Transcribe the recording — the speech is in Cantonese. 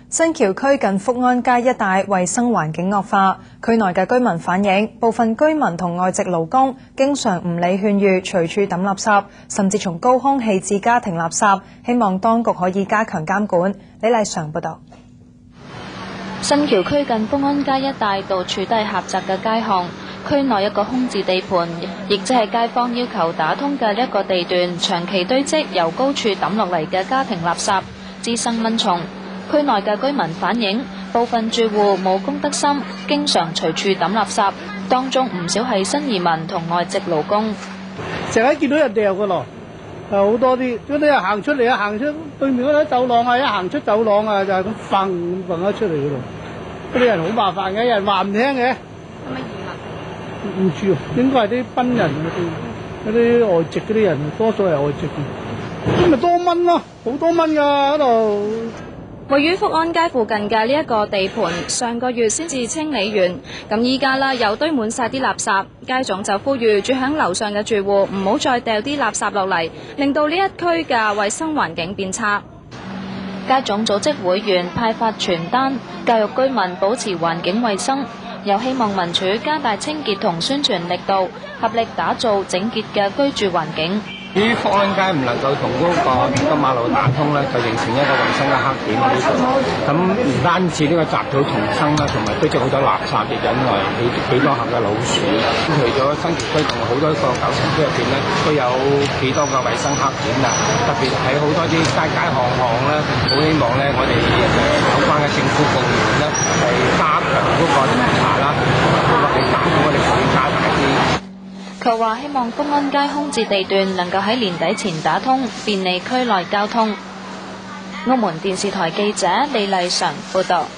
新橋區近福安街一帶衛生環境惡化，區內嘅居民反映，部分居民同外籍勞工經常唔理勸喻，隨處抌垃圾，甚至從高空棄置家庭垃圾，希望當局可以加強監管。李麗常報道。新橋區近福安街一帶到處都係狹窄嘅街巷，區內一個空置地盤，亦即係街坊要求打通嘅一個地段，長期堆積由高處抌落嚟嘅家庭垃圾，滋生蚊蟲。區內嘅居民反映，部分住戶冇公德心，經常隨處抌垃圾，當中唔少係新移民同外籍勞工。成日見到人掉㗎咯，好多啲，嗰啲人行出嚟啊，行出對面嗰啲走廊啊，一行出走廊啊，就係咁揈咗出嚟㗎咯。嗰啲人好麻煩嘅，人話唔聽嘅。係咪移民？唔知啊，應該係啲賓人嗰啲外籍嗰啲人，多數係外籍嘅。咁咪多蚊咯，好多蚊㗎嗰度。位於福安街附近嘅呢一個地盤，上個月先至清理完，咁依家啦又堆滿晒啲垃圾，街總就呼籲住響樓上嘅住戶唔好再掉啲垃圾落嚟，令到呢一區嘅衛生環境變差。街總組織會員派發傳單，教育居民保持環境衛生，又希望民署加大清潔同宣傳力度，合力打造整潔嘅居住環境。呢福安街唔能夠同嗰個金馬路打通咧，就形成一個衞生嘅黑點喺呢度。咁唔單止呢個雜草叢生啦，同埋堆積好多垃圾，亦引來幾多下嘅老鼠。除咗新橋區同好多個舊城區入邊咧，都有幾多個衞生黑點啊！特別喺好多啲街巷咧，好希望咧，我哋有關嘅政府部門咧，係加強嗰個巡查啦，同埋係監管我哋水加大啲。佢話希望福安街空置地段能夠喺年底前打通，便利區內交通。澳門電視台記者李麗常報道。